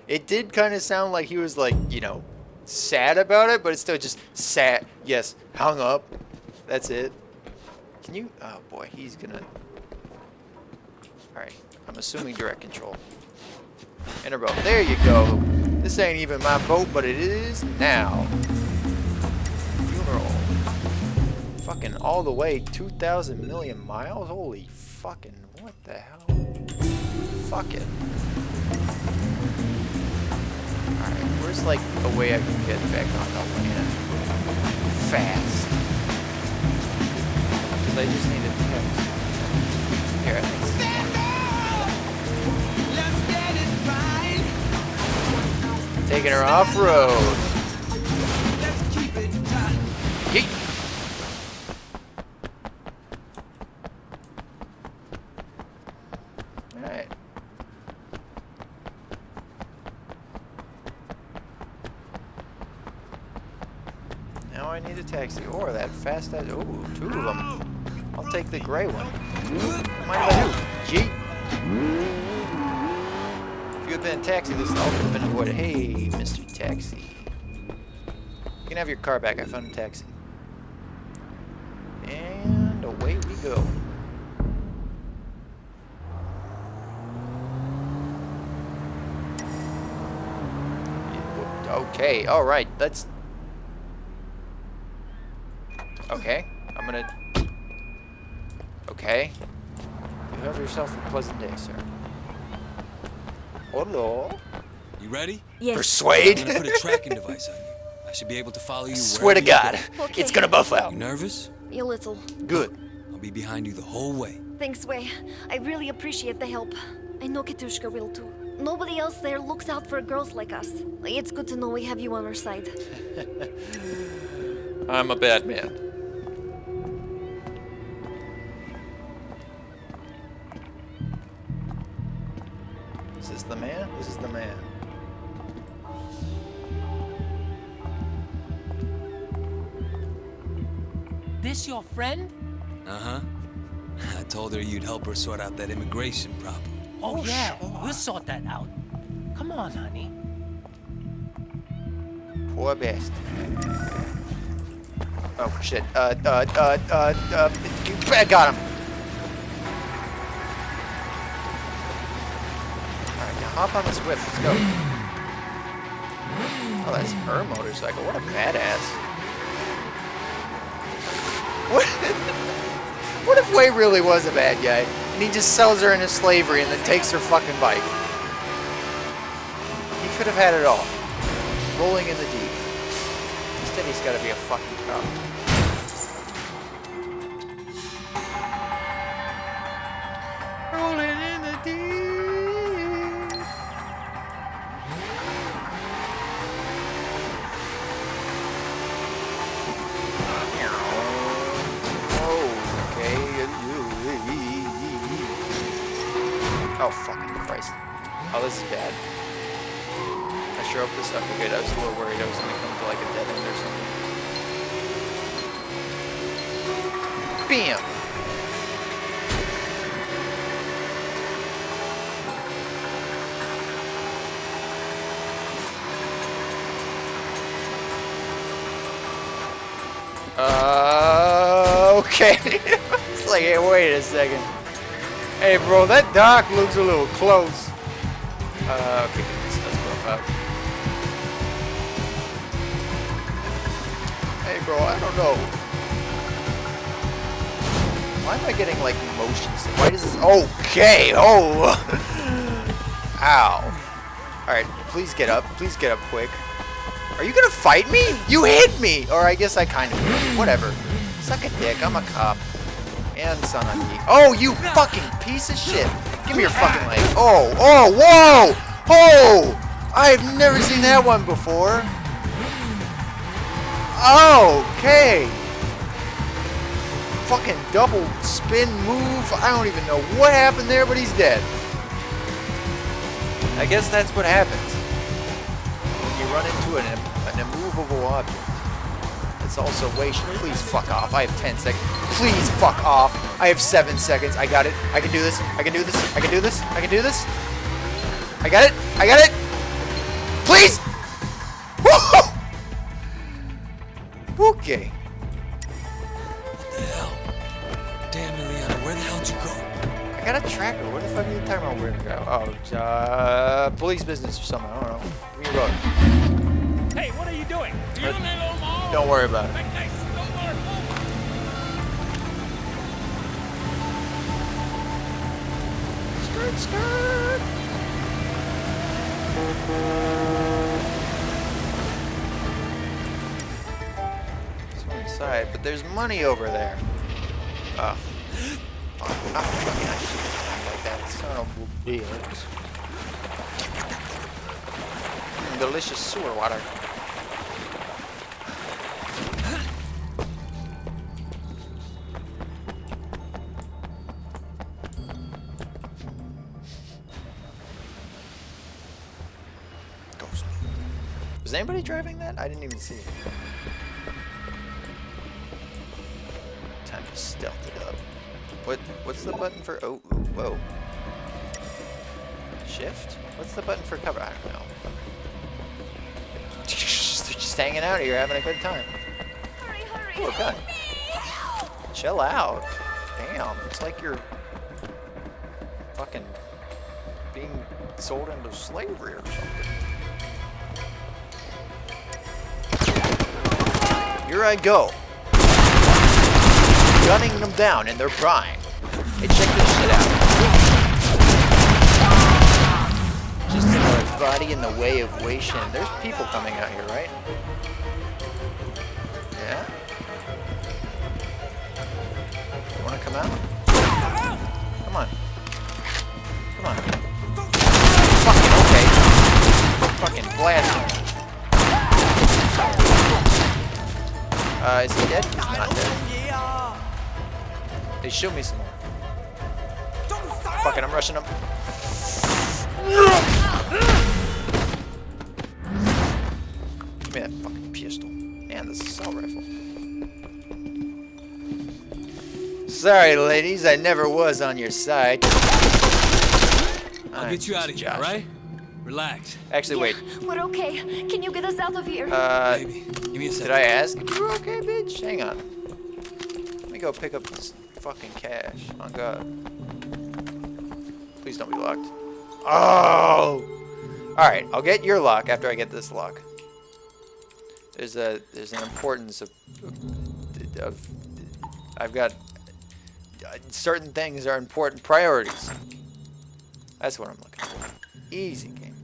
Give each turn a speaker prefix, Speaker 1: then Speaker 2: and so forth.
Speaker 1: It did kind of sound like he was like, you know, sad about it, but it's still just sad. Yes, hung up. That's it. Can you? Oh boy, he's gonna. All right, I'm assuming direct control. Enter boat. There you go. This ain't even my boat, but it is now. Funeral. Fucking all the way 2,000 million miles. Holy fucking what the hell? Fuck it. Alright, where's like a way I can get back on the land fast? Because I just need a text. Here, I think. Taking her off-road. Yeet. Alright. Now I need a taxi. Or that fast as. Ooh, 2 of them. I'll take the gray one. Mind if I do? Yeet. If you had been a taxi, this all could have been avoided. Hey, Mr. Taxi. You can have your car back. I found a taxi. And away we go. Okay, alright, let's... Okay, I'm gonna... Okay. You have yourself a pleasant day, sir. Hello?
Speaker 2: You ready?
Speaker 3: Yes.
Speaker 1: Persuade?
Speaker 2: I'm gonna put a tracking device on you. I should be able to follow you
Speaker 1: Swear to
Speaker 2: wherever you
Speaker 1: God,
Speaker 2: go.
Speaker 3: Okay.
Speaker 1: it's gonna buff out.
Speaker 2: You nervous?
Speaker 3: A little.
Speaker 1: Good.
Speaker 2: I'll be behind you the whole way.
Speaker 3: Thanks, Way. I really appreciate the help. I know Katushka will too. Nobody else there looks out for girls like us. It's good to know we have you on our side.
Speaker 1: I'm a bad man. Is this the man? This is the man.
Speaker 4: This your friend?
Speaker 2: Uh-huh. I told her you'd help her sort out that immigration problem.
Speaker 4: Oh, yeah, we'll sort that out. Come on, honey.
Speaker 1: Poor bastard. Oh shit. I got him. Alright, now hop on this whip. Let's go. Oh, that's her motorcycle. What a badass. What if Way really was a bad guy and he just sells her into slavery and then takes her fucking bike? He could have had it all. Rolling in the deep. Instead, he's got to be a fucking cop. Rolling in the deep. Oh, fucking Christ. Oh, this is bad. I sure hope this... Okay, good. I was a little worried I was going to come to like a dead end or something. Bam! Okay. It's like, hey, wait a second. Hey, bro, that dock looks a little close. Okay, this does buff out. Hey, bro, I don't know. Why am I getting, like, motion sick? Why does this... Okay, oh! Ow. Alright, please get up. Please get up quick. Are you gonna fight me? You hit me! Or I guess I kind of did. Whatever. Suck a dick, I'm a cop. And son on me. Oh, you fucking piece of shit. Give me your fucking leg. Oh, oh, whoa! Oh! I've never seen that one before. Okay. Fucking double spin move. I don't even know what happened there, but he's dead. I guess that's what happens when you run into an immovable object. It's also way. Please fuck off. I have 10 seconds. Please fuck off. I have 7 seconds. I got it. I can do this. I can do this. I can do this. I can do this. I got it. I got it. Please! Woo! Okay.
Speaker 2: What the hell? Damn, Ileana, where the hell did you go?
Speaker 1: I got a tracker. What the fuck are you talking about where to go? Oh, police business or something. I don't know. Where you going?
Speaker 4: Hey, what are you doing?
Speaker 1: Don't worry about it. Skirt, skirt. Let's go inside, but there's money over there. Oh. Oh, fucking I shouldn't act like that. Son of a bitch. Delicious sewer water. Ghost. Was anybody driving that? I didn't even see it. Time to stealth it up. What's the button for? Oh, whoa. Shift? What's the button for cover? I don't know. They're just hanging out here, having a good time.
Speaker 3: Hurry, hurry.
Speaker 1: Oh, okay. Chill out. Damn, it's like you're fucking being sold into slavery or something. Here I go. Gunning them down in their prime. Hey, check this shit out. Just another body in the way of Wei Shin. There's people coming out here, right? Yeah? You wanna come out? Come on. Come on. Fucking okay. Fucking blast him. Is he dead? He's not dead. They shoot me some more. Fucking, I'm rushing him. Give me that fucking pistol. And this assault rifle. Sorry, ladies, I never was on your side.
Speaker 2: I'll get you out of here, alright? Relax.
Speaker 1: Actually, wait.
Speaker 3: We're okay. Can you get us out of here?
Speaker 2: Baby, give me a second.
Speaker 1: Did I ask if you were okay, bitch? Hang on. Let me go pick up this fucking cash. Oh, God. Please don't be locked. Oh! Alright, I'll get your lock after I get this lock. There's an importance of I've got certain things are important priorities. That's what I'm looking for. Easy game.